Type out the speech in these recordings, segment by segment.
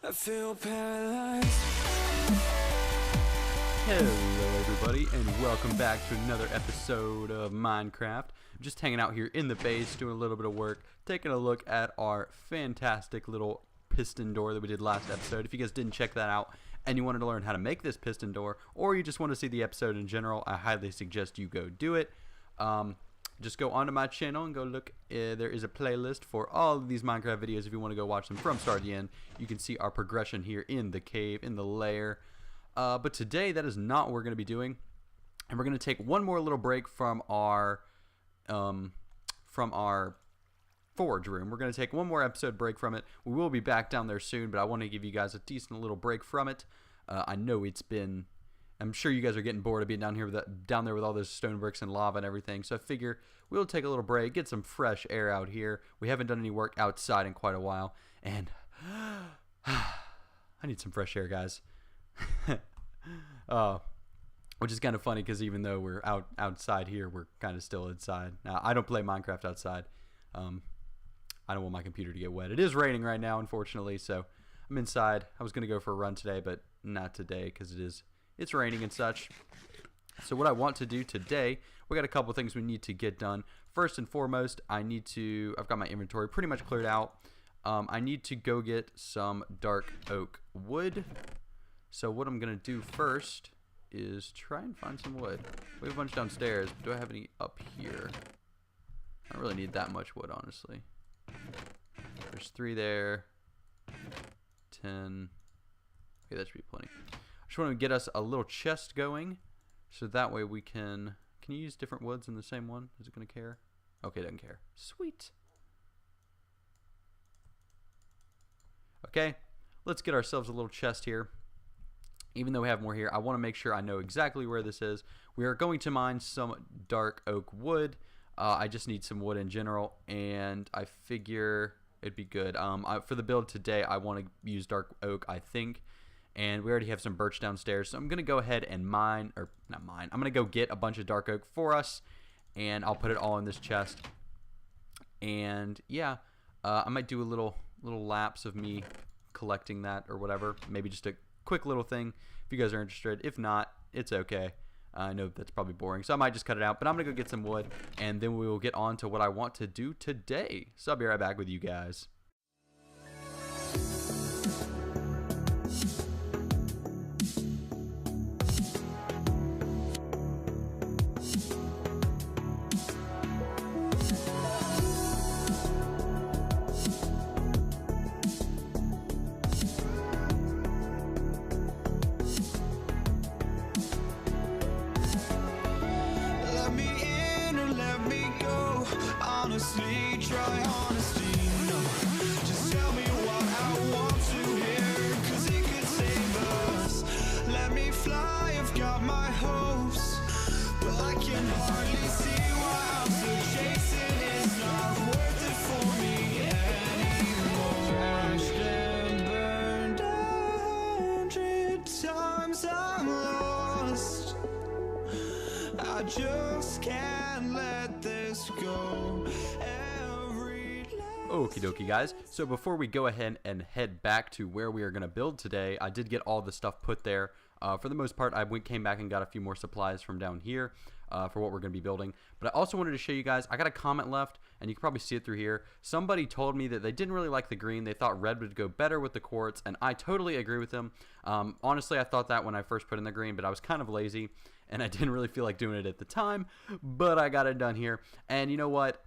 I feel paralyzed. Hello everybody and welcome back to another episode of Minecraft. I'm just hanging out here in the base doing a little bit of work, taking a look at our fantastic little piston door that we did last episode. If you guys didn't check that out and you wanted to learn how to make this piston door, or you just want to see the episode in general, I highly suggest you go do it. Just go onto my channel and go look. There is a playlist for all of these Minecraft videos if you want to go watch them from start to end. You can see our progression here in the cave, in the lair. But today, that is not what we're going to be doing. And we're going to take one more little break from our forge room. We're going to take one more episode break from it. We will be back down there soon, but I want to give you guys a decent little break from it. I know it's been... I'm sure you guys are getting bored of being down there with all those stone bricks and lava and everything. So I figure we'll take a little break, get some fresh air out here. We haven't done any work outside in quite a while, and I need some fresh air, guys. Which is kind of funny because even though we're outside here, we're kind of still inside. Now, I don't play Minecraft outside. I don't want my computer to get wet. It is raining right now, unfortunately, so I'm inside. I was going to go for a run today, but not today because it's raining and such. So what I want to do today, we got a couple things we need to get done. First and foremost, I've got my inventory pretty much cleared out. I need to go get some dark oak wood. So what I'm going to do first is try and find some wood. We have a bunch downstairs, but do I have any up here? I don't really need that much wood, honestly. There's 3 there. 10. Okay, that should be plenty. I just want to get us a little chest going, so that way we can you use different woods in the same one? Is it going to care? Okay, it doesn't care. Sweet. Okay, let's get ourselves a little chest here. Even though we have more here, I want to make sure I know exactly where this is. We are going to mine some dark oak wood. I just need some wood in general, and I figure it'd be good. For the build today, I want to use dark oak, I think. And we already have some birch downstairs, so I'm going to go ahead and I'm going to go get a bunch of dark oak for us, and I'll put it all in this chest. And yeah, I might do a little lapse of me collecting that or whatever. Maybe just a quick little thing if you guys are interested. If not, it's okay. I know that's probably boring, so I might just cut it out. But I'm going to go get some wood, and then we will get on to what I want to do today. So I'll be right back with you guys. Honestly, try honesty, no. Just tell me what I want to hear, cause it could save us. Let me fly, I've got my hopes, but I can hardly see why I'm still chasing. It's not worth it for me anymore. Crashed and burned 100 times, I'm lost. I just can't let this go. Okie dokie, guys. So before we go ahead and head back to where we are going to build today, I did get all the stuff put there. For the most part, I came back and got a few more supplies from down here for what we're going to be building. But I also wanted to show you guys, I got a comment left, and you can probably see it through here. Somebody told me that they didn't really like the green. They thought red would go better with the quartz, and I totally agree with them. Honestly, I thought that when I first put in the green, but I was kind of lazy, and I didn't really feel like doing it at the time. But I got it done here. And you know what?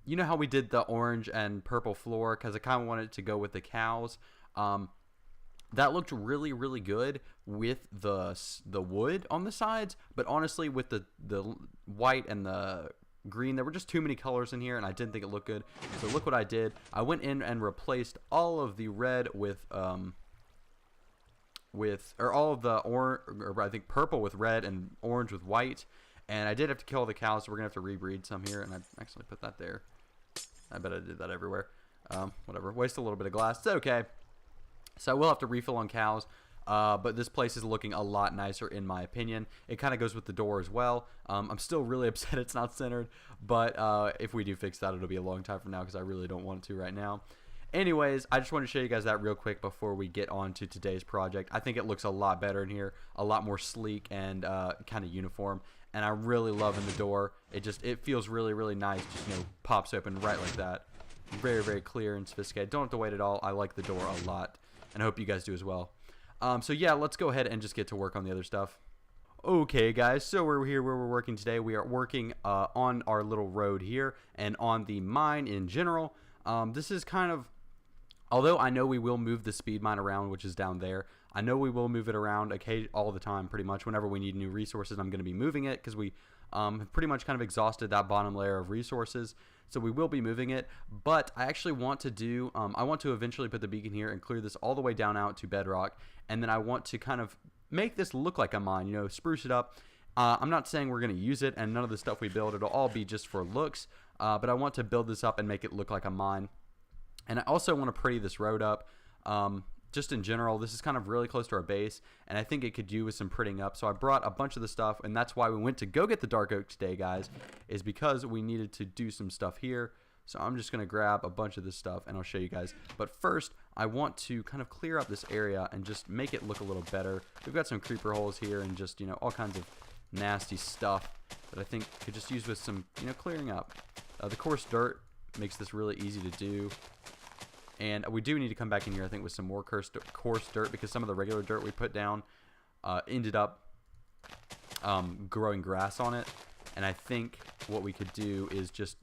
You know how we did the orange and purple floor because I kind of wanted to go with the cows. That looked really, really good with the wood on the sides, but honestly, with the white and the green, there were just too many colors in here, and I didn't think it looked good. So look what I did. I went in and replaced all of the red with all of the orange, or I think purple with red and orange with white. And I did have to kill the cows, so we're going to have to rebreed some here. And I actually put that there. I bet I did that everywhere. Whatever. Waste a little bit of glass. It's okay. So we'll have to refill on cows. But this place is looking a lot nicer in my opinion. It kind of goes with the door as well. I'm still really upset it's not centered. But if we do fix that, it'll be a long time from now because I really don't want to right now. Anyways, I just want to show you guys that real quick before we get on to today's project. I think it looks a lot better in here, a lot more sleek and kind of uniform. And I'm really loving the door. It feels really, really nice. Just, pops open right like that. Very, very clear and sophisticated. Don't have to wait at all. I like the door a lot, and I hope you guys do as well. So yeah, let's go ahead and just get to work on the other stuff. Okay, guys, so we're here where we're working today. We are working on our little road here and on the mine in general. This is kind of, although I know we will move the speed mine around, which is down there. I know we will move it around all the time, pretty much. Whenever we need new resources, I'm going to be moving it because we have pretty much kind of exhausted that bottom layer of resources. So we will be moving it, but I actually want to do, I want to eventually put the beacon here and clear this all the way down out to bedrock. And then I want to kind of make this look like a mine, spruce it up. I'm not saying we're going to use it, and none of the stuff we build, it'll all be just for looks. But I want to build this up and make it look like a mine. And I also want to pretty this road up. Just in general, this is kind of really close to our base, and I think it could do with some prettying up. So I brought a bunch of the stuff, and that's why we went to go get the dark oak today, guys, is because we needed to do some stuff here. So I'm just going to grab a bunch of this stuff, and I'll show you guys. But first, I want to kind of clear up this area and just make it look a little better. We've got some creeper holes here and just, all kinds of nasty stuff that I think could just use with some, clearing up. The coarse dirt makes this really easy to do. And we do need to come back in here, I think, with some more coarse dirt, because some of the regular dirt we put down ended up growing grass on it. And I think what we could do is just,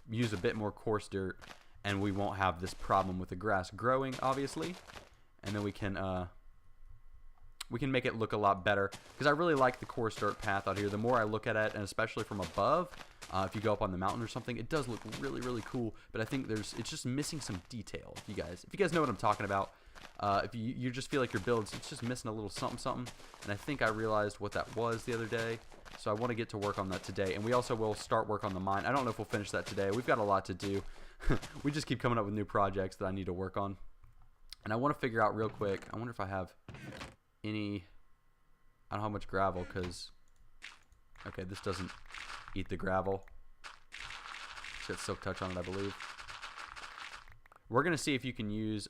use a bit more coarse dirt, and we won't have this problem with the grass growing, obviously. And then we can make it look a lot better, because I really like the coarse dirt path out here. The more I look at it, and especially from above, if you go up on the mountain or something, it does look really, really cool. But I think it's just missing some detail. If you guys know what I'm talking about, if you just feel like your build's, it's just missing a little something, something. And I think I realized what that was the other day. So I want to get to work on that today. And we also will start work on the mine. I don't know if we'll finish that today. We've got a lot to do. We just keep coming up with new projects that I need to work on. And I want to figure out real quick, I wonder if I have any, I don't have much gravel, because, okay, this doesn't eat the gravel. It's got silk touch on it, I believe. We're going to see if you can use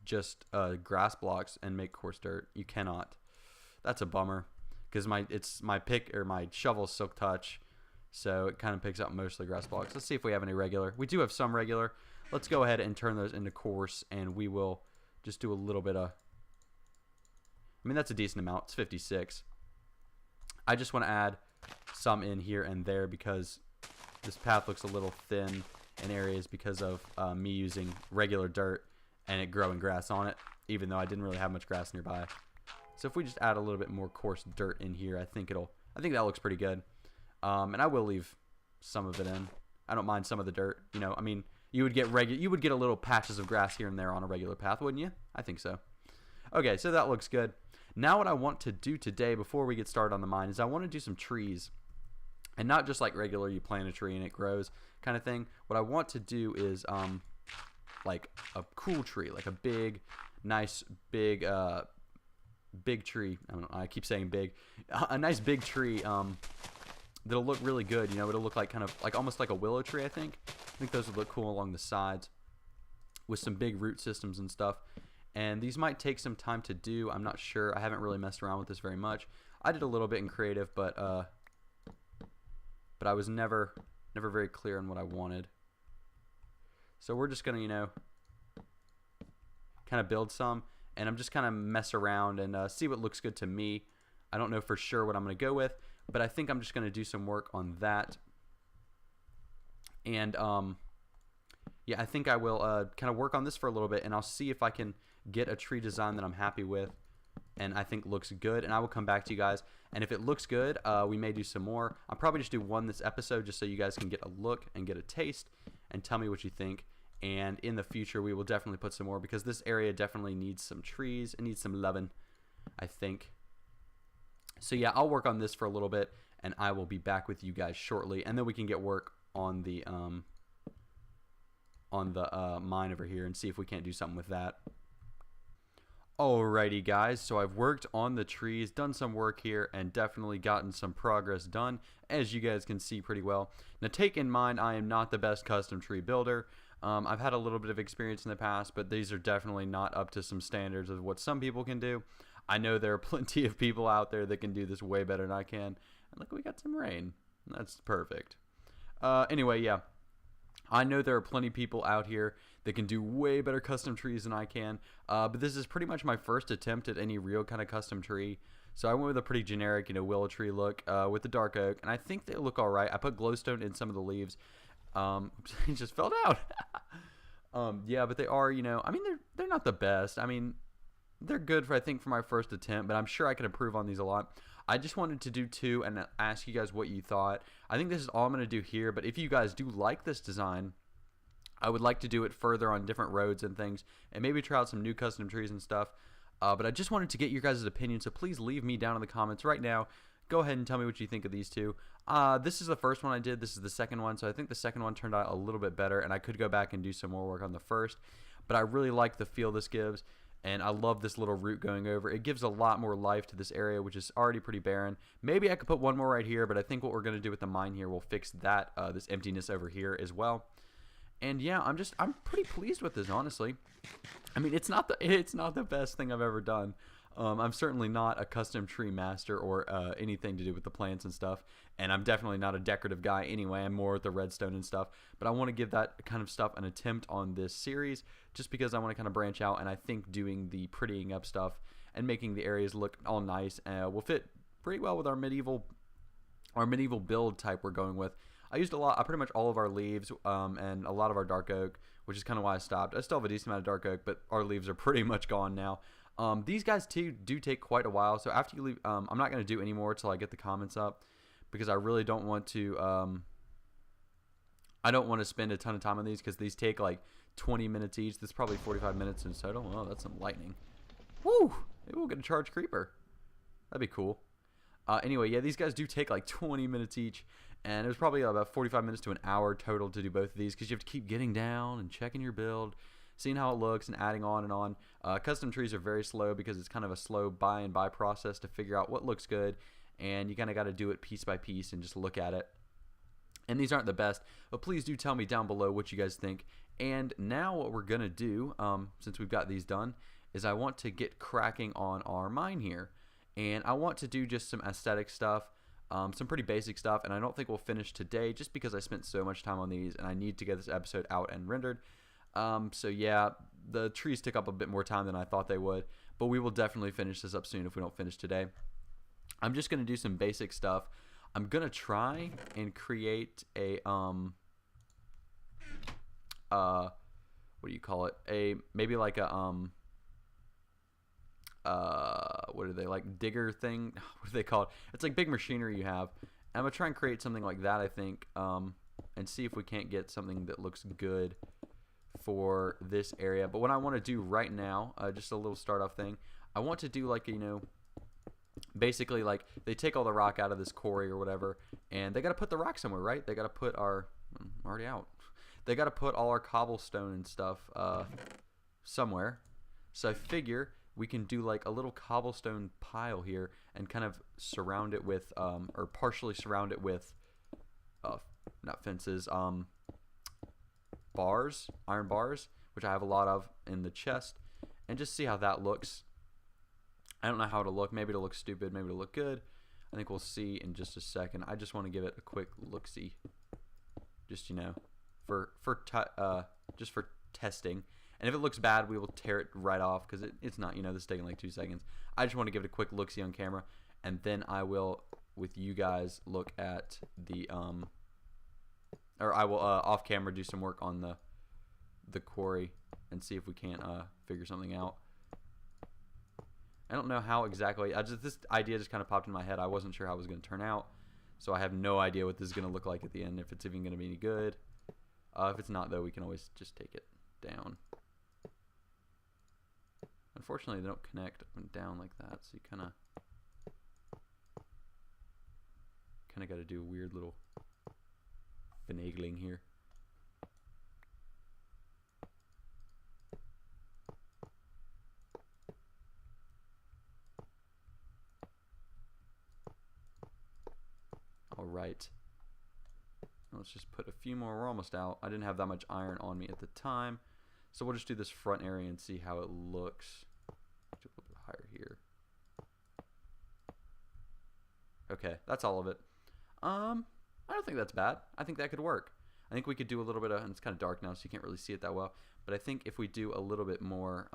just grass blocks and make coarse dirt. You cannot. That's a bummer, because my pick or my shovel's silk touch, so it kind of picks up most of the grass blocks. Let's see if we have any regular. We do have some regular. Let's go ahead and turn those into coarse, and we will just do a little bit of, I mean, that's a decent amount. It's 56. I just want to add some in here and there, because this path looks a little thin in areas because of me using regular dirt and it growing grass on it, even though I didn't really have much grass nearby. So if we just add a little bit more coarse dirt in here, I think that looks pretty good. And I will leave some of it in. I don't mind some of the dirt. I mean, you would get a little patches of grass here and there on a regular path, wouldn't you? I think so. Okay, so that looks good. Now what I want to do today, before we get started on the mine, is I want to do some trees. And not just like regular, you plant a tree and it grows kind of thing. What I want to do is like a cool tree, like a big, nice, big tree. I keep saying big. A nice big tree that'll look really good. It'll look like kind of like almost like a willow tree, I think. I think those would look cool along the sides with some big root systems and stuff. And these might take some time to do. I'm not sure. I haven't really messed around with this very much. I did a little bit in creative, but I was never very clear on what I wanted. So we're just gonna, kind of build some, and I'm just kind of mess around and see what looks good to me. I don't know for sure what I'm gonna go with, but I think I'm just gonna do some work on that. And yeah, I think I will kind of work on this for a little bit, and I'll see if I can get a tree design that I'm happy with and I think looks good, and I will come back to you guys. And if it looks good, we may do some more. I'll probably just do one this episode just so you guys can get a look and get a taste and tell me what you think. And in the future, we will definitely put some more, because this area definitely needs some trees. It needs some loving, I think. So yeah, I'll work on this for a little bit, and I will be back with you guys shortly, and then we can get work on the mine over here and see if we can't do something with that. Alrighty guys, so I've worked on the trees, done some work here, and definitely gotten some progress done, as you guys can see pretty well. Now take in mind, I am not the best custom tree builder. I've had a little bit of experience in the past, but these are definitely not up to some standards of what some people can do. I know there are plenty of people out there that can do this way better than I can. And look, we got some rain. That's perfect. Anyway, yeah. I know there are plenty of people out here that can do way better custom trees than I can. But this is pretty much my first attempt at any real kind of custom tree. So I went with a pretty generic, willow tree look with the dark oak. And I think they look all right. I put glowstone in some of the leaves. It just fell down. Yeah, but they are, I mean, they're not the best. I mean, they're good for my first attempt, but I'm sure I can improve on these a lot. I just wanted to do two and ask you guys what you thought. I think this is all I'm going to do here, but if you guys do like this design, I would like to do it further on different roads and things, and maybe try out some new custom trees and stuff. But I just wanted to get your guys' opinion, so please leave me down in the comments right now. Go ahead and tell me what you think of these two. This is the first one I did. This is the second one, so I think the second one turned out a little bit better, and I could go back and do some more work on the first. But I really like the feel this gives, and I love this little route going over. It gives a lot more life to this area, which is already pretty barren. Maybe I could put one more right here, but I think what we're going to do with the mine here will fix that, this emptiness over here as well. And yeah, I'm pretty pleased with this, honestly. I mean, it's not the best thing I've ever done. I'm certainly not a custom tree master or anything to do with the plants and stuff, and I'm definitely not a decorative guy anyway. I'm more with the redstone and stuff, but I want to give that kind of stuff an attempt on this series just because I want to kind of branch out, and I think doing the prettying up stuff and making the areas look all nice will fit pretty well with our medieval build type we're going with. I used pretty much all of our leaves and a lot of our dark oak, which is kind of why I stopped. I still have a decent amount of dark oak, but our leaves are pretty much gone now. These guys too do take quite a while, so after you leave, I'm not going to do any more until I get the comments up, because I really don't want to, I don't want to spend a ton of time on these, because these take like 20 minutes each. This is probably 45 minutes in total. Oh, that's some lightning. Woo! Maybe we'll get a charged creeper. That'd be cool. Anyway, yeah, these guys do take like 20 minutes each, and it was probably about 45 minutes to an hour total to do both of these, because you have to keep getting down and checking your build, seeing how it looks, and adding on and on. Custom trees are very slow because it's kind of a slow buy and buy process to figure out what looks good, and you kind of got to do it piece by piece and just look at it. And these aren't the best, but please do tell me down below what you guys think. And now what we're going to do, since we've got these done, is I want to get cracking on our mine here. And I want to do just some aesthetic stuff, some pretty basic stuff, and I don't think we'll finish today just because I spent so much time on these and I need to get this episode out and rendered. So yeah, the trees took up a bit more time than I thought they would, but we will definitely finish this up soon if we don't finish today. I'm just going to do some basic stuff. I'm going to try and create a, what do you call it? Maybe like a, what are they, like digger thing? What do they call it? It's like big machinery you have. And I'm going to try and create something like that, I think, and see if we can't get something that looks good for this area. But what I want to do right now, just a little start off thing, I want to do like, basically like they take all the rock out of this quarry or whatever, and they got to put the rock somewhere, right? They got to put our, I'm already out. They got to put all our cobblestone and stuff somewhere. So I figure we can do like a little cobblestone pile here and kind of surround it with, or partially surround it with, not fences, bars, iron bars, which I have a lot of in the chest, and just see how that looks. I don't know how it'll look. Maybe it'll look stupid. Maybe it'll look good. I think we'll see in just a second. I just want to give it a quick look-see, just just for testing. And if it looks bad, we will tear it right off because it's not. This is taking like 2 seconds. I just want to give it a quick look-see on camera, and then I will, with you guys, look at the or I will off camera do some work on the quarry and see if we can't figure something out. I don't know how exactly. This idea just kind of popped in my head. I wasn't sure how it was going to turn out, so I have no idea what this is going to look like at the end. If it's even going to be any good. If it's not, though, we can always just take it down. Unfortunately, they don't connect up and down like that, so you kind of got to do a weird little finagling here. All right. Let's just put a few more. We're almost out. I didn't have that much iron on me at the time. So we'll just do this front area and see how it looks. Do a little bit higher here. Okay, that's all of it. I don't think that's bad. I think that could work. I think we could do a little bit of, and it's kind of dark now, so you can't really see it that well. But I think if we do a little bit more,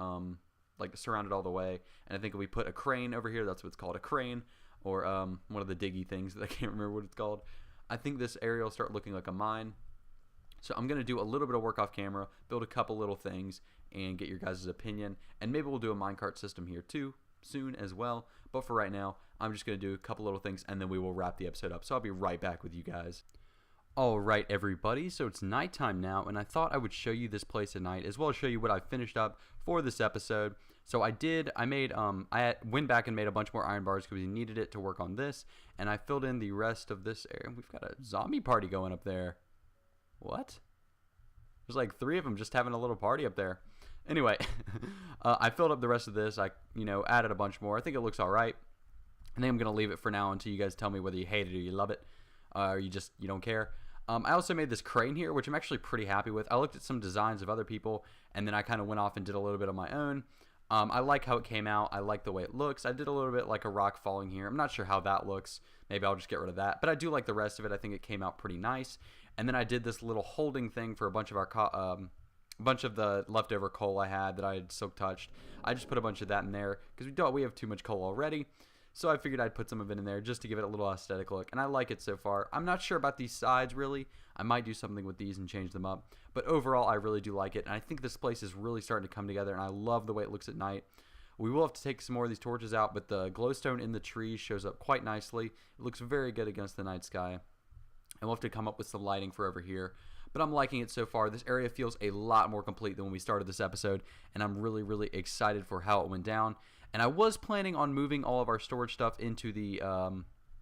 like surround it all the way, and I think if we put a crane over here, that's what it's called, a crane, or one of the diggy things that I can't remember what it's called. I think this area will start looking like a mine. So I'm going to do a little bit of work off camera, build a couple little things, and get your guys' opinion. And maybe we'll do a minecart system here too soon as well. But for right now, I'm just going to do a couple little things, and then we will wrap the episode up. So I'll be right back with you guys. Alright everybody, so it's nighttime now, and I thought I would show you this place at night, as well as show you what I finished up for this episode. So I went back and made a bunch more iron bars because we needed it to work on this, and I filled in the rest of this area. We've got a zombie party going up there. What? There's like 3 of them just having a little party up there. Anyway, I filled up the rest of this. I, added a bunch more. I think it looks alright. I think I'm going to leave it for now until you guys tell me whether you hate it or you love it, or you don't care. I also made this crane here, which I'm actually pretty happy with. I looked at some designs of other people, and then I kind of went off and did a little bit of my own. I like how it came out. I like the way it looks. I did a little bit like a rock falling here. I'm not sure how that looks. Maybe I'll just get rid of that. But I do like the rest of it. I think it came out pretty nice. And then I did this little holding thing for a bunch of the leftover coal I had that I had silk touched. I just put a bunch of that in there because we have too much coal already. So I figured I'd put some of it in there just to give it a little aesthetic look. And I like it so far. I'm not sure about these sides really. I might do something with these and change them up. But overall, I really do like it. And I think this place is really starting to come together. And I love the way it looks at night. We will have to take some more of these torches out. But the glowstone in the trees shows up quite nicely. It looks very good against the night sky. And we'll have to come up with some lighting for over here. But I'm liking it so far. This area feels a lot more complete than when we started this episode. And I'm really, really excited for how it went down. And I was planning on moving all of our storage stuff into the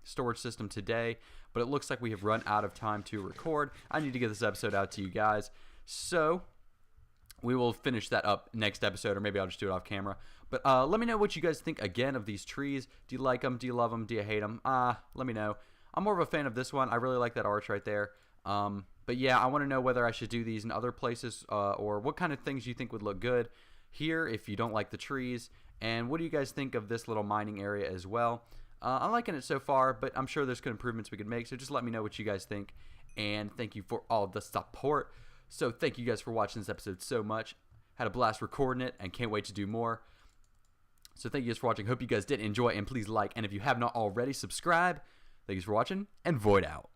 storage system today, but it looks like we have run out of time to record. I need to get this episode out to you guys. So we will finish that up next episode, or maybe I'll just do it off camera. But let me know what you guys think, again, of these trees. Do you like them? Do you love them? Do you hate them? Let me know. I'm more of a fan of this one. I really like that arch right there. But yeah, I want to know whether I should do these in other places or what kind of things you think would look good here if you don't like the trees. And what do you guys think of this little mining area as well? I'm liking it so far, but I'm sure there's good improvements we could make. So just let me know what you guys think. And thank you for all the support. So thank you guys for watching this episode so much. Had a blast recording it and can't wait to do more. So thank you guys for watching. Hope you guys did enjoy, and please like. And if you have not already, subscribe. Thank you for watching, and Void out.